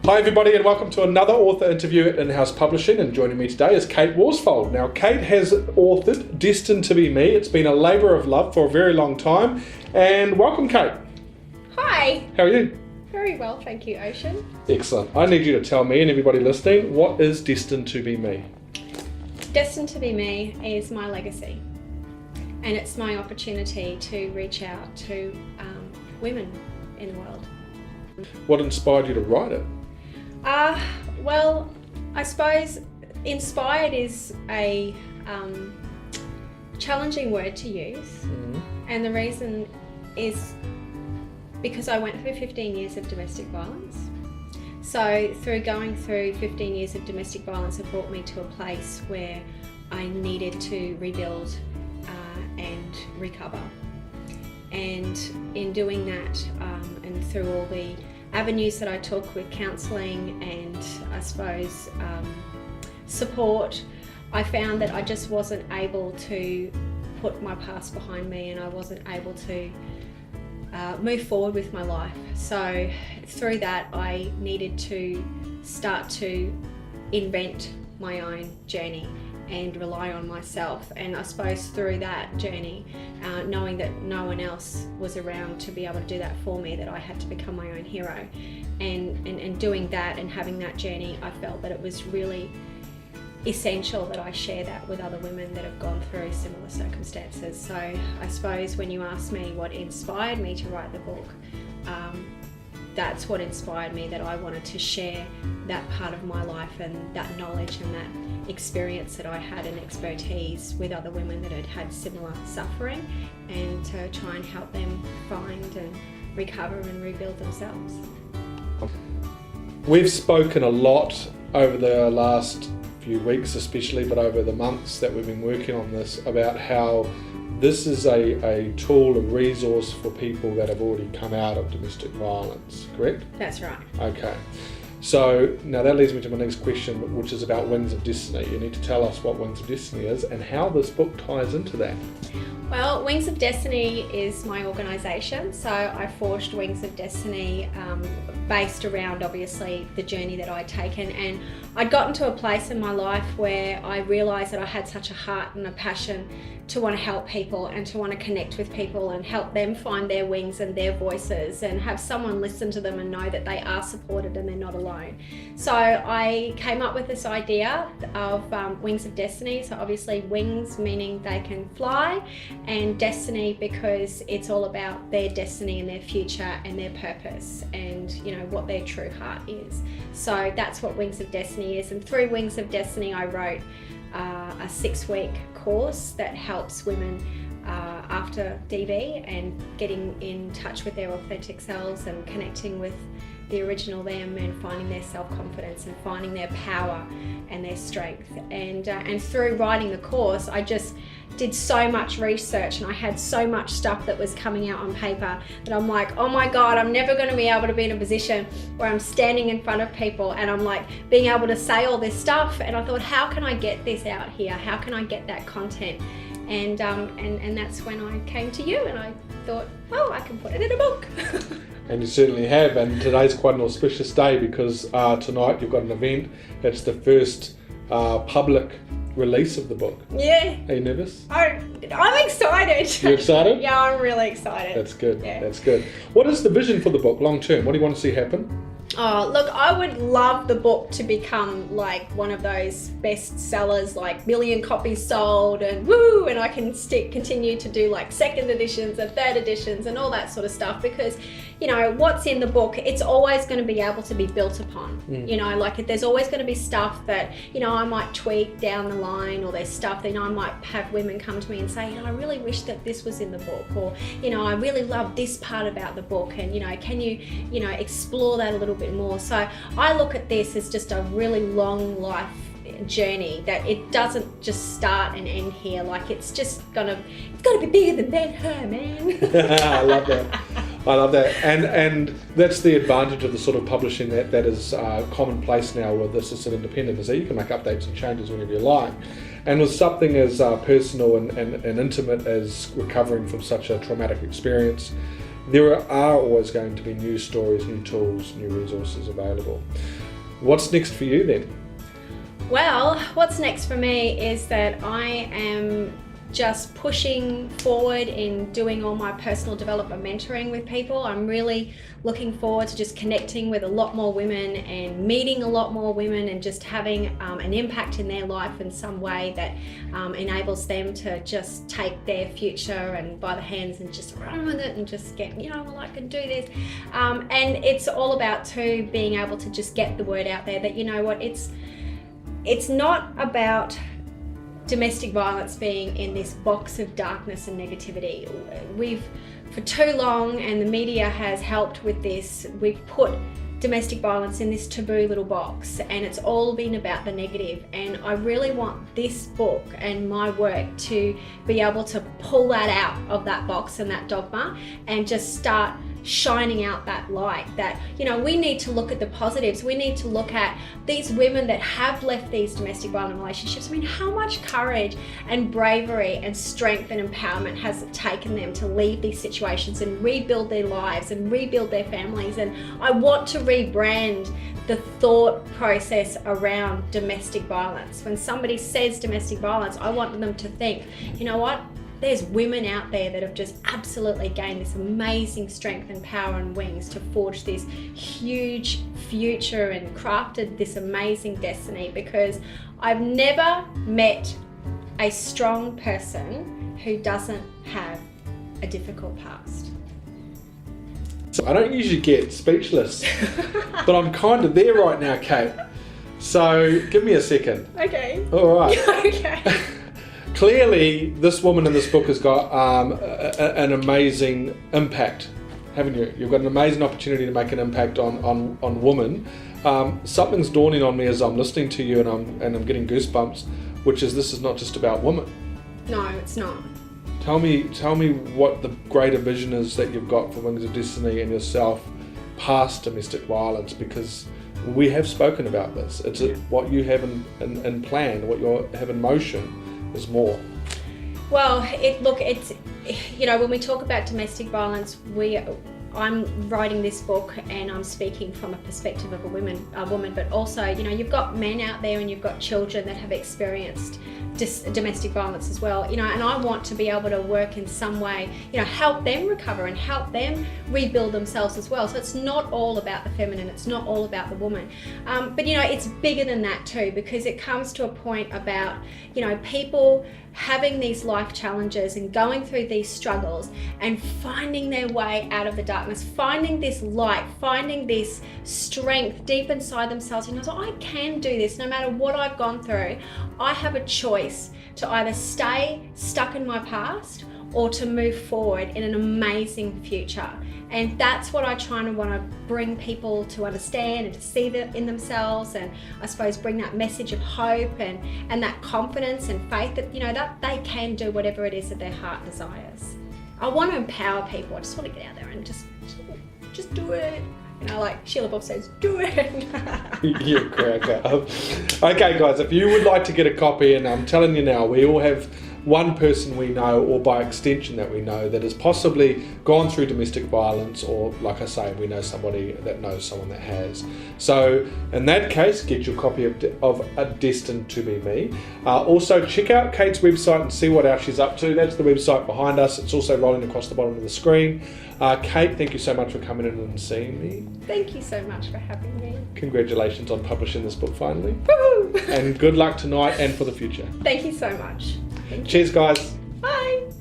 Hi everybody, and welcome to another author interview at In-House Publishing, and joining me today is Kate Worsfold. Now Kate has authored Destined to be Me. It's been a labour of love for a very long time, and welcome Kate. Hi. How are you? Very well, thank you, Ocean. Excellent. I need you to tell me and everybody listening, what is Destined to be Me? Destined to be Me is my legacy, and it's my opportunity to reach out to women in the world. What inspired you to write it? Well, I suppose inspired is a challenging word to use, and the reason is because I went through 15 years of domestic violence. So through going through 15 years of domestic violence, it brought me to a place where I needed to rebuild and recover. And in doing that, and through all the avenues that I took with counselling and I suppose support, I found that I just wasn't able to put my past behind me, and I wasn't able to move forward with my life. So through that, I needed to start to invent my own journey and rely on myself. And I suppose through that journey, knowing that no one else was around to be able to do that for me, that I had to become my own hero. And doing that and having that journey, I felt that it was really essential that I share that with other women that have gone through similar circumstances. So I suppose when you ask me what inspired me to write the book, that's what inspired me, that I wanted to share that part of my life and that knowledge and that experience that I had and expertise with other women that had had similar suffering, and to try and help them find and recover and rebuild themselves. We've spoken a lot over the last few weeks especially, but over the months that we've been working on this, about how this is a tool, a resource for people that have already come out of domestic violence, correct? That's right. Okay. So now that leads me to my next question, which is about Wings of Destiny. You need to tell us what Wings of Destiny is and how this book ties into that. Well, Wings of Destiny is my organisation. So I forged Wings of Destiny based around obviously the journey that I'd taken, and I'd gotten to a place in my life where I realised that I had such a heart and a passion to want to help people and to want to connect with people and help them find their wings and their voices, and have someone listen to them and know that they are supported and they're not alone. So I came up with this idea of Wings of Destiny. So obviously wings meaning they can fly, and destiny because it's all about their destiny and their future and their purpose and, you know, what their true heart is. So that's what Wings of Destiny is. And through Wings of Destiny I wrote a 6-week course that helps women after DV and getting in touch with their authentic selves and connecting with the original them and finding their self-confidence and finding their power and their strength. And through writing the course, I just did so much research, and I had so much stuff that was coming out on paper that I'm like, oh my God, I'm never going to be able to be in a position where I'm standing in front of people and I'm like being able to say all this stuff. And I thought, how can I get this out here? How can I get that content? And that's when I came to you, and I thought, oh, I can put it in a book. And you certainly have, and today's quite an auspicious day because tonight you've got an event. It's the first public release of the book. Yeah. Are you nervous? I'm excited. You excited? Yeah, I'm really excited. That's good. Yeah. That's good. What is the vision for the book long term? What do you want to see happen? Oh, look, I would love the book to become like one of those bestsellers, like million copies sold and woo, and I can continue to do like second editions and third editions and all that sort of stuff, because, you know, what's in the book, it's always going to be able to be built upon. You know, like there's always going to be stuff that, you know, I might tweak down the line, or there's stuff that, you know, I might have women come to me and say, you know, I really wish that this was in the book, or, you know, I really love this part about the book, and, you know, can you, you know, explore that a little bit more. So I look at this as just a really long life journey, that it doesn't just start and end here. Like it's gotta be bigger than Ben-Hur, man. I love that. I love that, and that's the advantage of the sort of publishing that is commonplace now with Assisted Independent, is that you can make updates and changes whenever you like. And with something as personal and intimate as recovering from such a traumatic experience, there are always going to be new stories, new tools, new resources available. What's next for you then? Well, what's next for me is that I am just pushing forward in doing all my personal development mentoring with people. I'm really looking forward to just connecting with a lot more women and meeting a lot more women and just having an impact in their life in some way that enables them to just take their future and by the hands and just run with it and just get, well, I can do this. And it's all about too being able to just get the word out there that, it's not about domestic violence being in this box of darkness and negativity. We've, for too long, and the media has helped with this, we've put domestic violence in this taboo little box, and it's all been about the negative. And I really want this book and my work to be able to pull that out of that box and that dogma and just start shining out that light that, we need to look at the positives. We need to look at these women that have left these domestic violent relationships. How much courage and bravery and strength and empowerment has it taken them to leave these situations and rebuild their lives and rebuild their families? And I want to rebrand the thought process around domestic violence. When somebody says domestic violence, I want them to think, there's women out there that have just absolutely gained this amazing strength and power and wings to forge this huge future and crafted this amazing destiny, because I've never met a strong person who doesn't have a difficult past. So I don't usually get speechless, but I'm kind of there right now, Kate. So give me a second. Okay. All right. Okay. Clearly, this woman in this book has got an amazing impact, haven't you? You've got an amazing opportunity to make an impact on women. Something's dawning on me as I'm listening to you, and I'm getting goosebumps, which is this is not just about women. No, it's not. Tell me what the greater vision is that you've got for Wings of Destiny and yourself past domestic violence, because we have spoken about this. It's what you have in plan, what you have in motion. Is more. Well, it's when we talk about domestic violence, I'm writing this book and I'm speaking from a perspective of a woman, but also, you've got men out there and you've got children that have experienced domestic violence as well, and I want to be able to work in some way, help them recover and help them rebuild themselves as well. So it's not all about the feminine, it's not all about the woman, but it's bigger than that too, because it comes to a point about, people having these life challenges and going through these struggles and finding their way out of the darkness, finding this light, finding this strength deep inside themselves. So I can do this no matter what I've gone through. I have a choice to either stay stuck in my past or to move forward in an amazing future. And that's what I want to bring people to understand and to see that in themselves, and I suppose bring that message of hope and that confidence and faith that, that they can do whatever it is that their heart desires. I want to empower people. I just want to get out there and just do it. Like Sheila Bob says, do it. You cracker. Okay, guys, if you would like to get a copy, and I'm telling you now, we all have one person we know, or by extension that we know, that has possibly gone through domestic violence, or like I say, we know somebody that knows someone that has. So in that case, get your copy of Destined to Be Me. Also check out Kate's website and see what else she's up to. That's the website behind us. It's also rolling across the bottom of the screen. Kate, thank you so much for coming in and seeing me. Thank you so much for having me. Congratulations on publishing this book finally. Woo-hoo! And good luck tonight and for the future. Thank you so much. Cheers, guys. Bye.